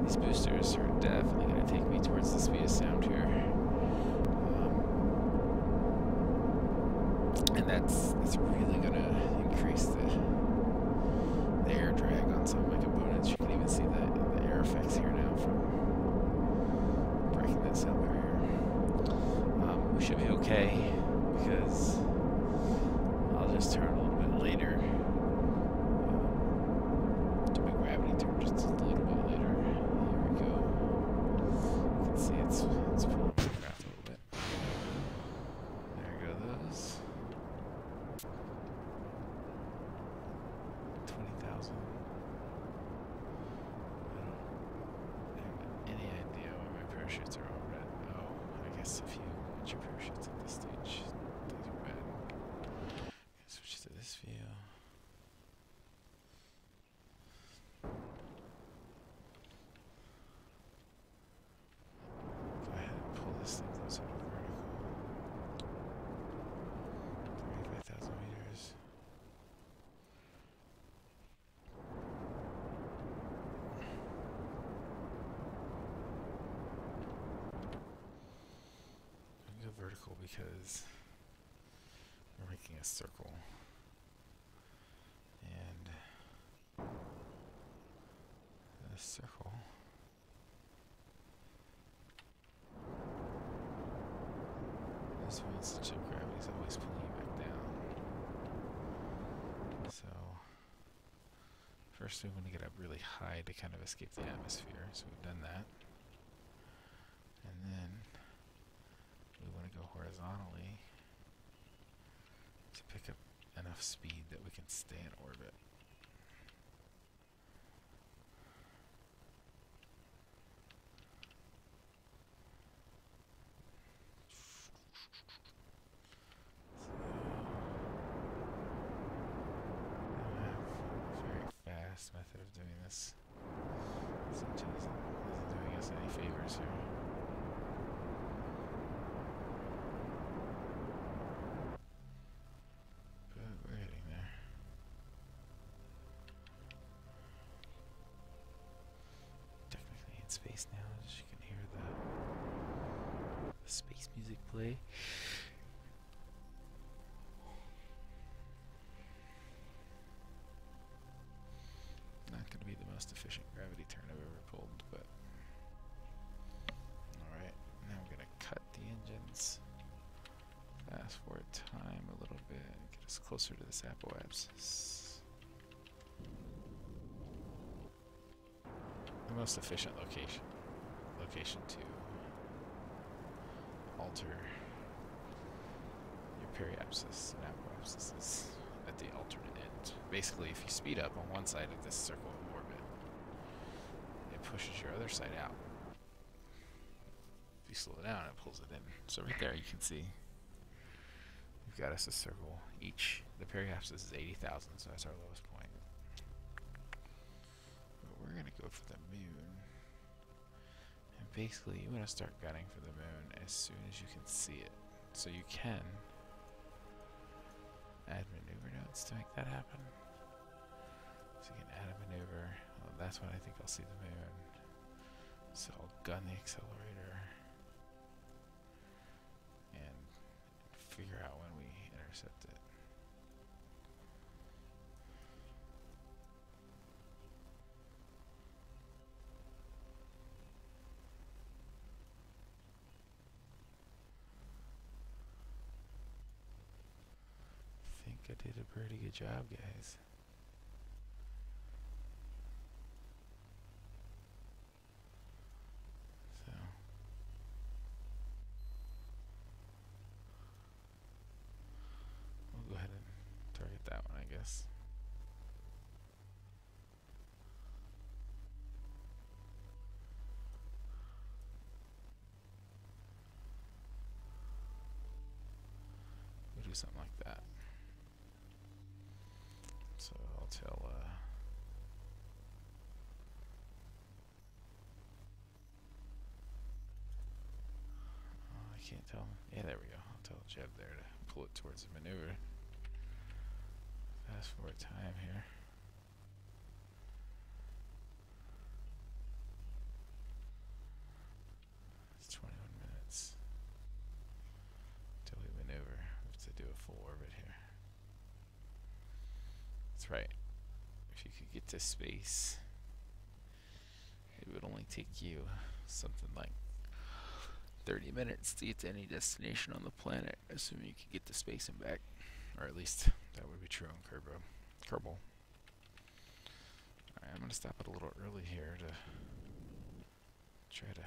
These boosters are definitely going to take me towards the speed of sound here. And that's really going to increase the air drag on some of my components. You can even see the air effects here now from breaking that sound barrier. We should be okay because I'll just turn a little bit later. Do my gravity turn just a little bit later. Here we go. You can see it's pulling my craft a little bit. There go those. 20,000. I don't have any idea why my parachutes are all red. Oh, I guess if you want your parachutes at this stage, these are bad. Switch to this view. Go ahead and pull this thing closer to vertical. 35,000 meters. Go vertical because we're making a circle, and the circle this means the chip gravity is always pulling you back down. So first we want to get up really high to kind of escape the atmosphere, so we've done that, and then we want to go horizontally to pick up enough speed that we can stay in orbit. So, very fast method of doing this. Essentially isn't doing us any favors here. We're getting there. Technically in space now, as you can hear the space music play. Not going to be the most efficient gravity turn I've ever pulled, but alright, now I'm going to cut the engines. Fast forward time a little bit and get us closer to this apoapsis. The most efficient location to alter your periapsis and apoapsis is at the alternate end. Basically, if you speed up on one side of this circle of orbit, it pushes your other side out. If you slow it down, it pulls it in. So right there you can see we've got us a circle. The periapsis is 80,000, so that's our lowest point. But we're going to go for the moon. And basically, you want to start gunning for the moon as soon as you can see it. So you can add maneuver nodes to make that happen. So you can add a maneuver. Well, that's when I think I'll see the moon. So I'll gun the accelerator and figure out when we intercept it. I think I did a pretty good job, guys. So we'll go ahead and target that one, I guess. We'll do something like that. So I'll tell I can't tell. Yeah, there we go. I'll tell Jeb there to pull it towards the maneuver. Fast forward time here. That's right. If you could get to space, it would only take you something like 30 minutes to get to any destination on the planet, assuming you could get to space and back. Or at least that would be true in Kerbal. Alright, I'm going to stop it a little early here to try to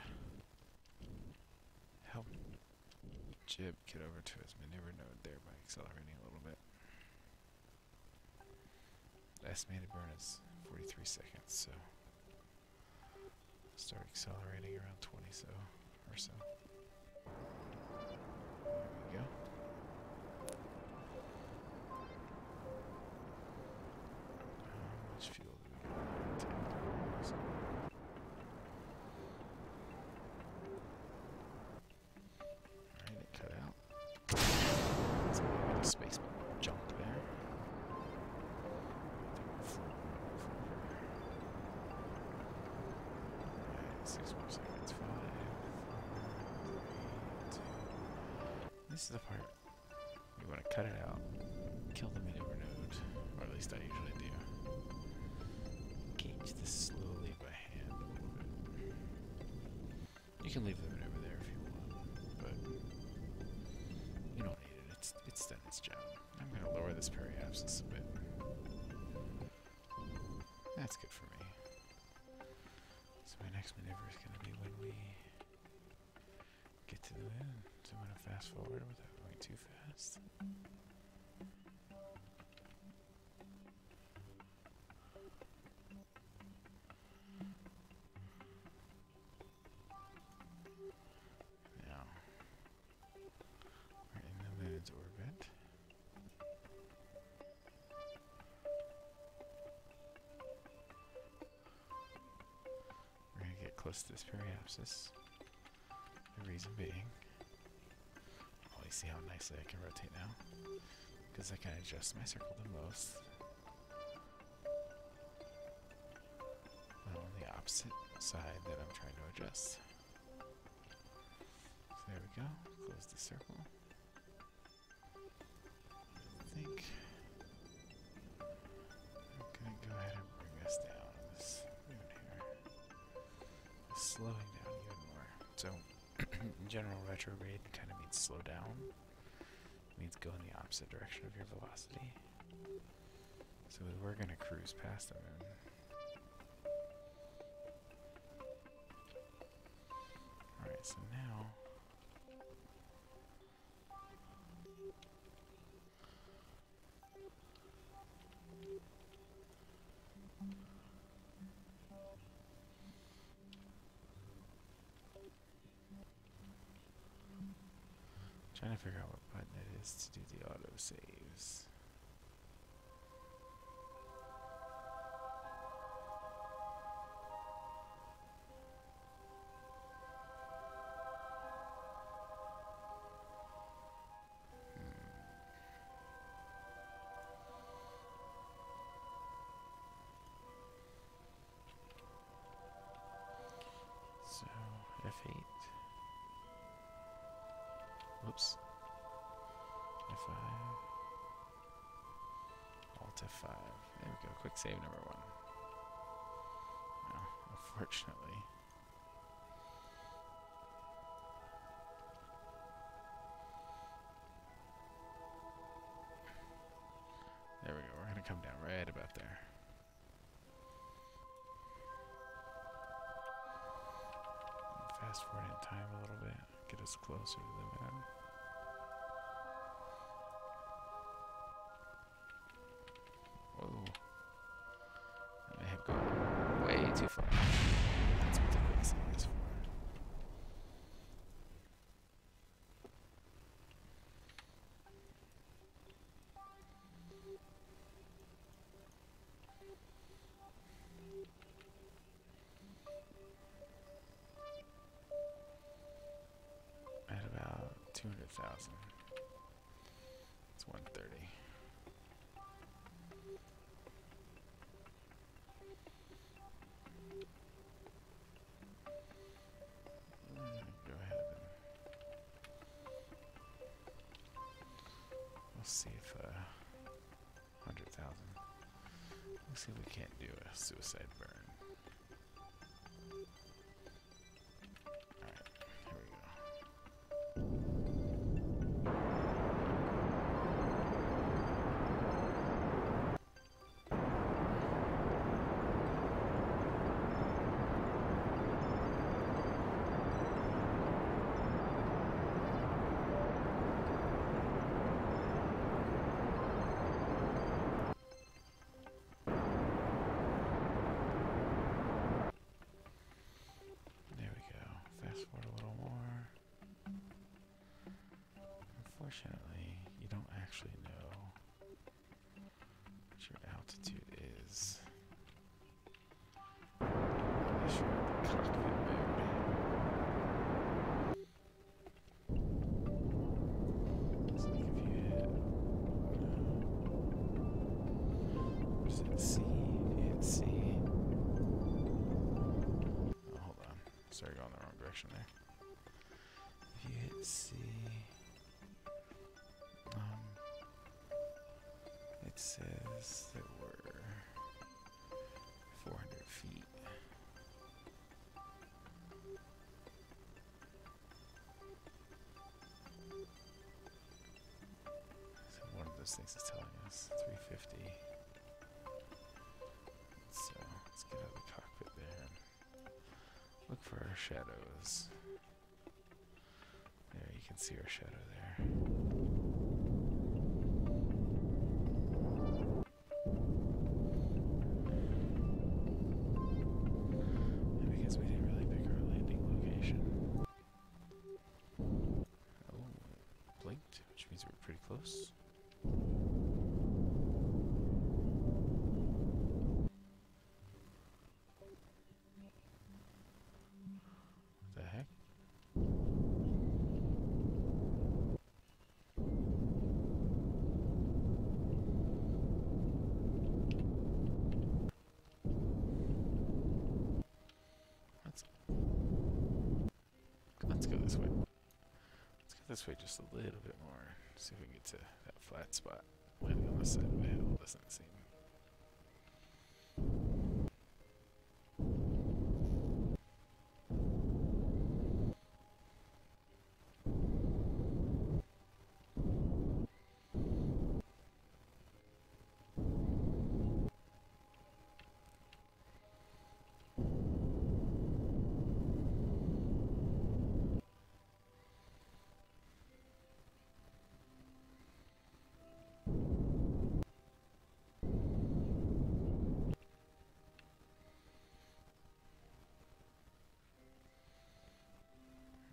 help Jib get over to his maneuver node there by accelerating a little bit. The estimated burn is 43 seconds, so start accelerating around 20 or so. There we go. How much fuel do we got? Alright, it cut out. So we got a space jump there. Alright, 6 more seconds. 5, 4, 3, 2. This is the part you want to cut it out, kill the maneuver node, or at least I usually do. Gauge this slowly by hand a little bit. You can leave the maneuver there if you want, but you don't need it. It's done its job. I'm going to lower this periapsis a bit. That's good for me. So my next maneuver is going to be when we get to the moon. So I'm going to fast forward without going too fast. Now, we're in the moon's orbit. We're going to get close to this periapsis. The reason being, oh, you see how nicely I can rotate now? Because I can adjust my circle the most. On the opposite side that I'm trying to adjust. So there we go. Close the circle. I think I'm going to go ahead and bring us down on this moon here. Slowing down even more. So, in general, retrograde kind of means slow down. It means go in the opposite direction of your velocity. So we're going to cruise past the moon. Alright, so now trying to figure out what button it is to do the auto saves. So F8. Whoops. F5. Alt F5. There we go. Quick save number 1. Now, unfortunately, there we go. We're going to come down right about there. Fast forward in time a little bit. Get us closer to the moon. Whoa. I may have gone way too far. That's what the quicksave is for. At about 200,000. It's 130. Go ahead and we'll see if 100,000 suicide burn. Alright, here we go. Fast forward a little more. Unfortunately, you don't actually know what your altitude is unless you're in the cockpit mode. So like if you hit, what is it, C? If you hit C. Oh, hold on. Sorry, going the wrong direction there. If you hit C, it says that we're 400 feet. So one of those things is telling us 350. So let's get out of the cockpit there. Look for our shadows. There, you can see our shadow there. And because we didn't really pick our landing location. Oh, blinked, which means we're pretty close. What the heck? Let's go this way. Let's go this way just a little bit more. See if we can get to that flat spot. Landing on the side of the hill doesn't seem.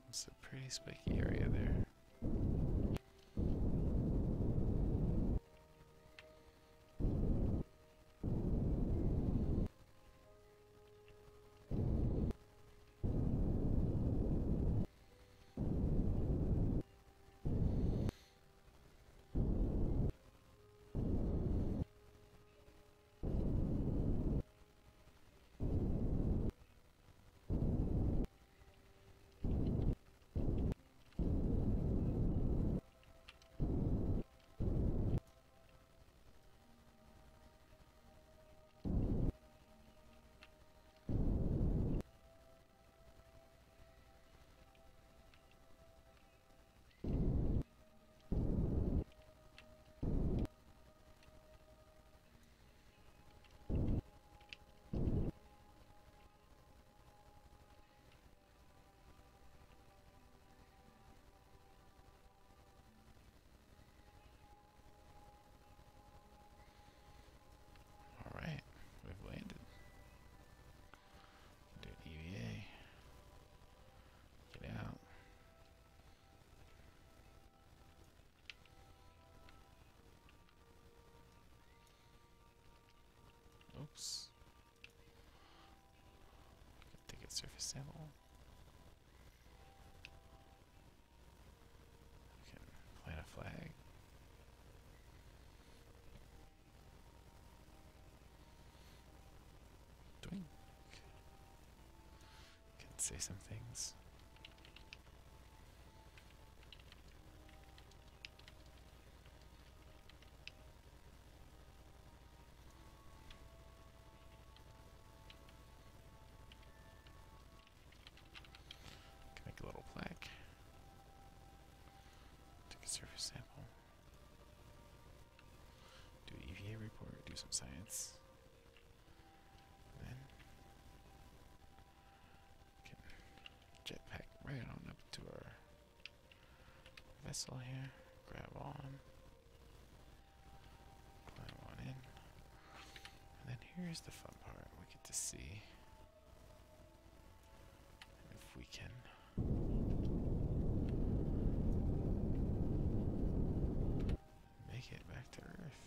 It's a pretty spiky area there. Alright, we've landed. Do an EVA. Get out. Oops. Take a surface sample. We can plant a flag. Doink. Can say some things. Surface sample. Do an EVA report, do some science. Then can jetpack right on up to our vessel here. Grab on. Climb on in. And then here's the fun part. We get to see if we can make it back to Earth.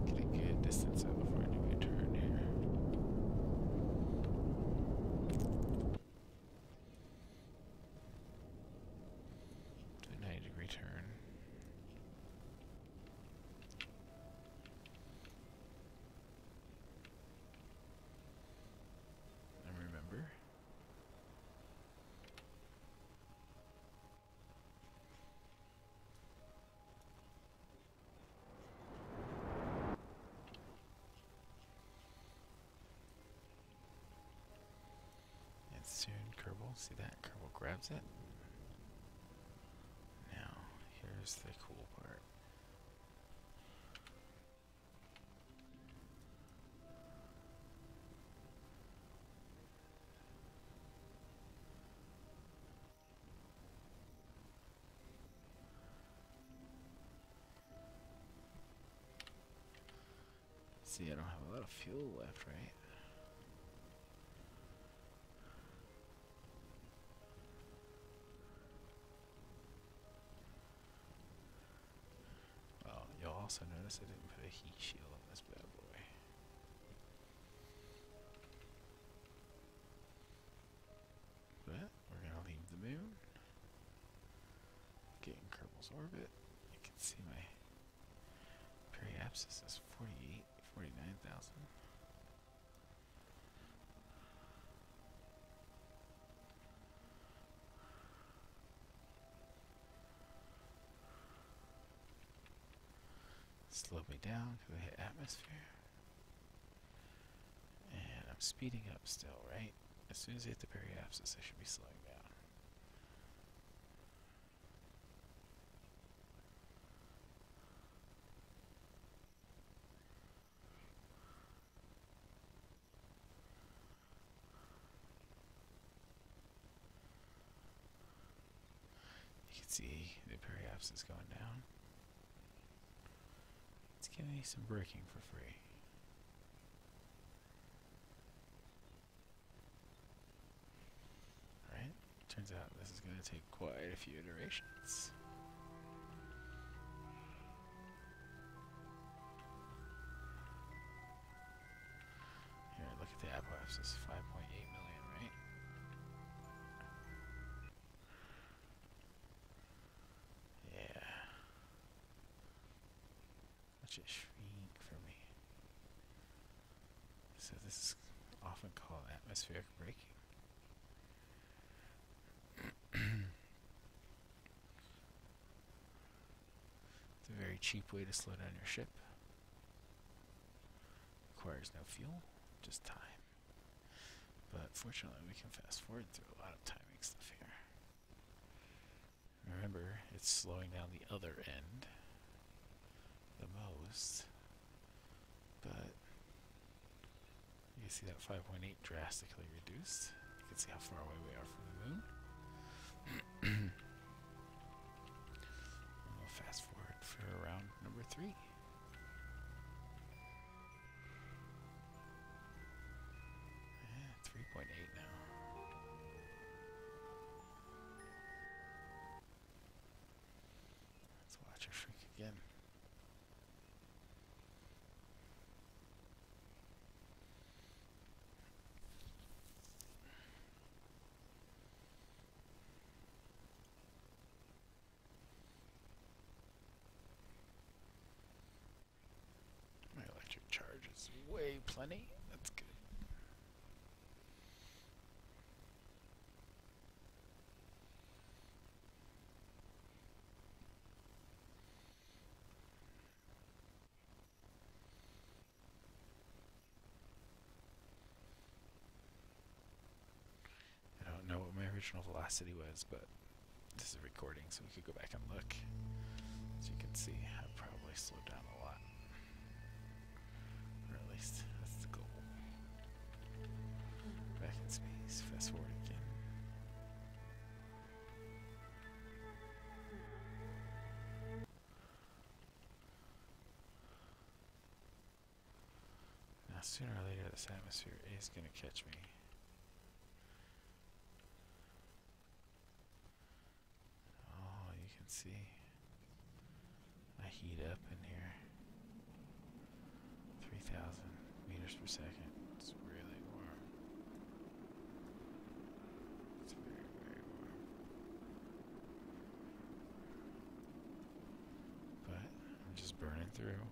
Get a good distance out before I do a turn here. Do a 90-degree turn. And remember, and soon Kerbal, see that? Kerbal grabs it. Now, here's the cool part. See, I don't have a lot of fuel left, right? Well, you'll also notice I didn't put a heat shield on this bad boy. But we're gonna leave the moon. Get in Kerbal's orbit. You can see my periapsis is 49,000. Slow me down because I hit atmosphere. And I'm speeding up still, right? As soon as I hit the periapsis, I should be slowing down. You can see the periapsis going down. It's giving me some braking for free. Alright, turns out this is going to take quite a few iterations. Here, look at the apoapsis, 5.8 million, right? Yeah. Watch it shrink for me. So this is often called atmospheric braking. It's a very cheap way to slow down your ship. Requires no fuel, just time. But fortunately we can fast forward through a lot of timing stuff here. Remember, it's slowing down the other end the most, but you can see that 5.8 drastically reduced. You can see how far away we are from the moon. And we'll fast forward for round number 3. Yeah, 3.8 now. Let's watch her shrink again. My electric charge is way plenty. That's good. original velocity was, but this is a recording, so we could go back and look. As you can see, I've probably slowed down a lot. Or at least, that's the goal. Back in space, fast forward again. Now, sooner or later, this atmosphere is going to catch me. Oh, you can see I heat up in here. 3,000 meters per second. It's really warm. It's very, very warm. But I'm just burning through.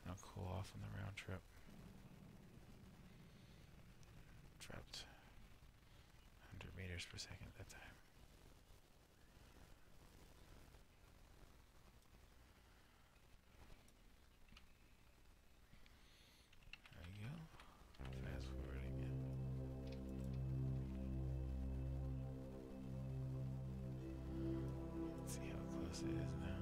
I'll cool off on the round trip. Dropped 100 meters per second at that time. There you go. Fast forward again. Let's see how close it is now.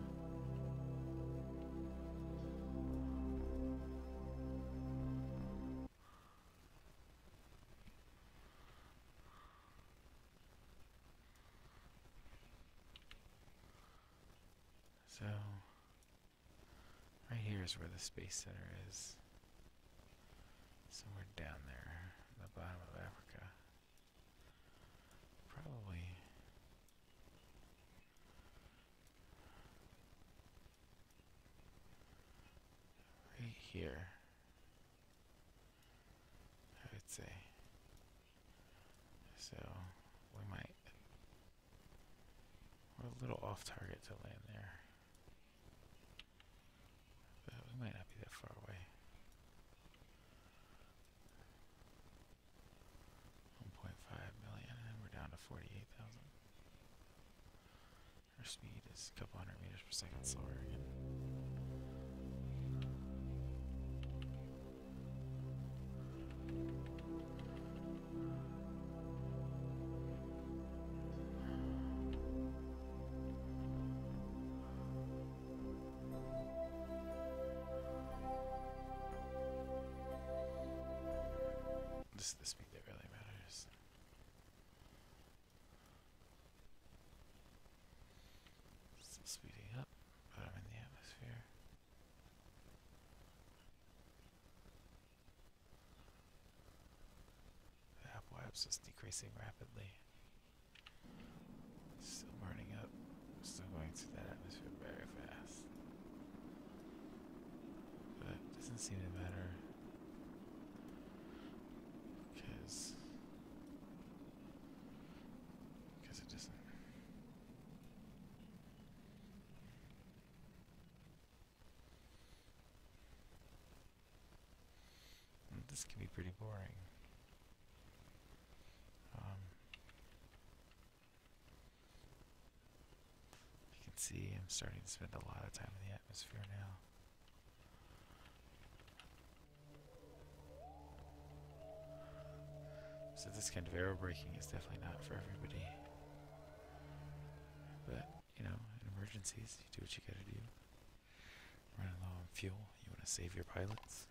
So, right here is where the Space Center is. Somewhere down there, in the bottom of Africa. Probably right here, I would say. So, we're a little off target to land there. But we might not be that far away. 1.5 million, and we're down to 48,000. Our speed is a couple hundred meters per second slower again. This is the speed that really matters. Still speeding up, but I'm in the atmosphere. The apoapsis is decreasing rapidly. Still burning up. Still going through that atmosphere very fast. But it doesn't seem to matter. Because it doesn't. And this can be pretty boring. You can see I'm starting to spend a lot of time in the atmosphere now. So this kind of aerobraking is definitely not for everybody. But, you know, in emergencies, you do what you gotta do. Running low on fuel, you want to save your pilots.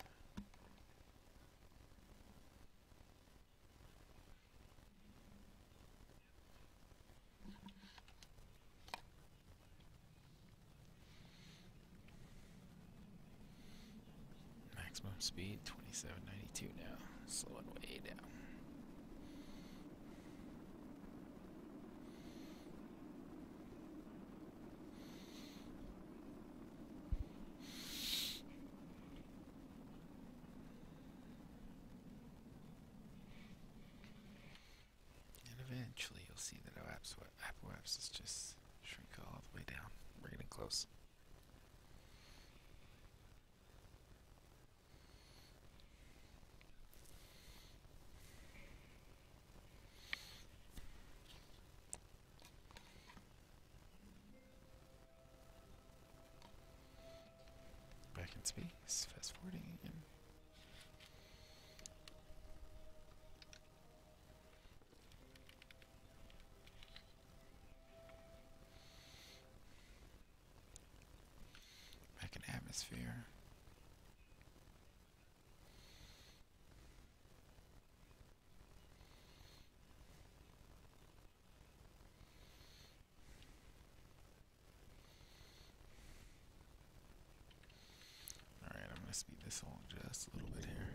Maximum speed, 2792 now. Slowing way down. Eventually you'll see that our apoapsis just shrink all the way down. We're getting close. Back in space, fast forwarding again. atmosphere. Alright, I'm going to speed this along just a little bit here.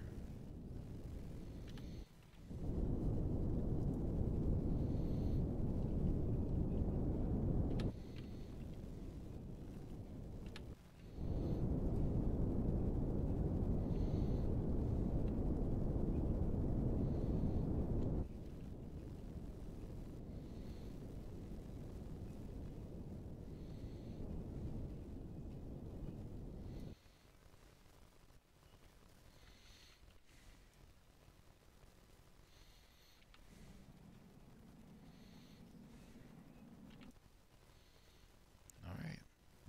Alright,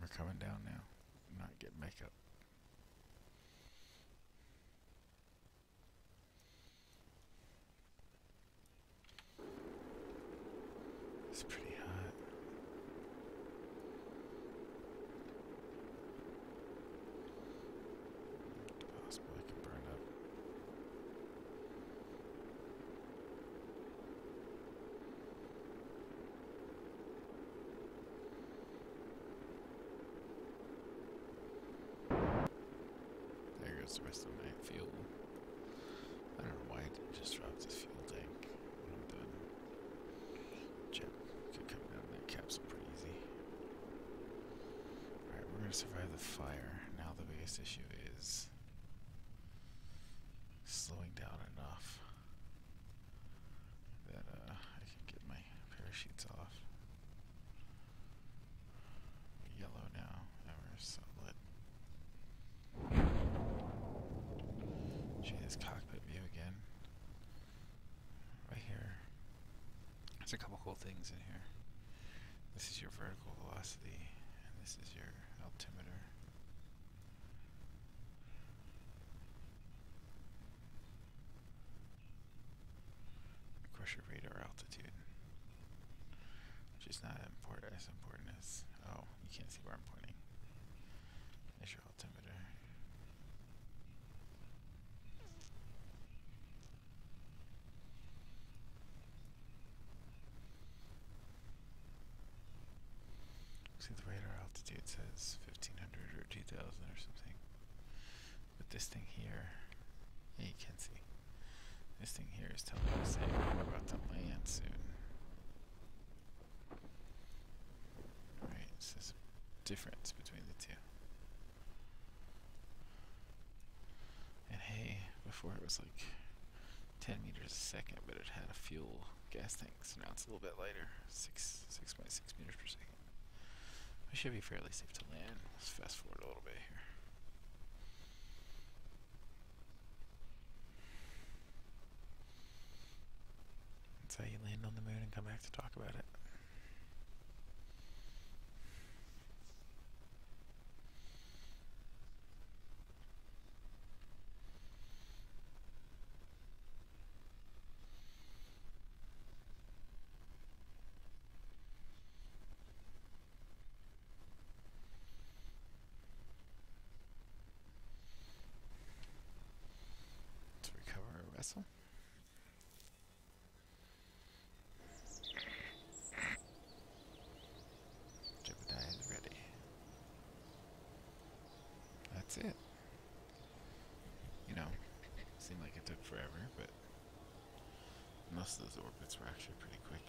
we're coming down now. I'm not getting back up. It's pretty hot. Possible I can burn up. There goes the rest of my fuel. I don't know why I didn't just drop this fuel tank when I'm done. Jet could come down that capsule pretty easy. Alright, we're going to survive the fire. Now the biggest issue is slowing down enough that I can get my parachutes off. Yellow now, and we're solid. Show you this cockpit view again. Right here. There's a couple cool things in here. This is your vertical velocity, and this is your altimeter. Of course, your radar altitude, which is not as important as, oh, you can't see where I'm pointing. There's your altimeter. See, the radar altitude says 1500 or 2000 or something. But this thing here, yeah, you can see. This thing here is telling me to say we're about to land soon. Alright, so there's a difference between the two. And hey, before it was like 10 meters a second, but it had a fuel gas tank, so now it's a little bit lighter, 6.6 meters per second. We should be fairly safe to land. Let's fast forward a little bit here. That's how you land on the moon and come back to talk about it. Let's recover our vessel. That's it. You know, seemed like it took forever, but most of those orbits were actually pretty quick.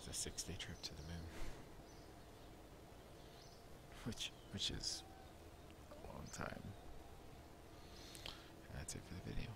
It's a 6-day trip to the moon, which is a long time. And that's it for the video.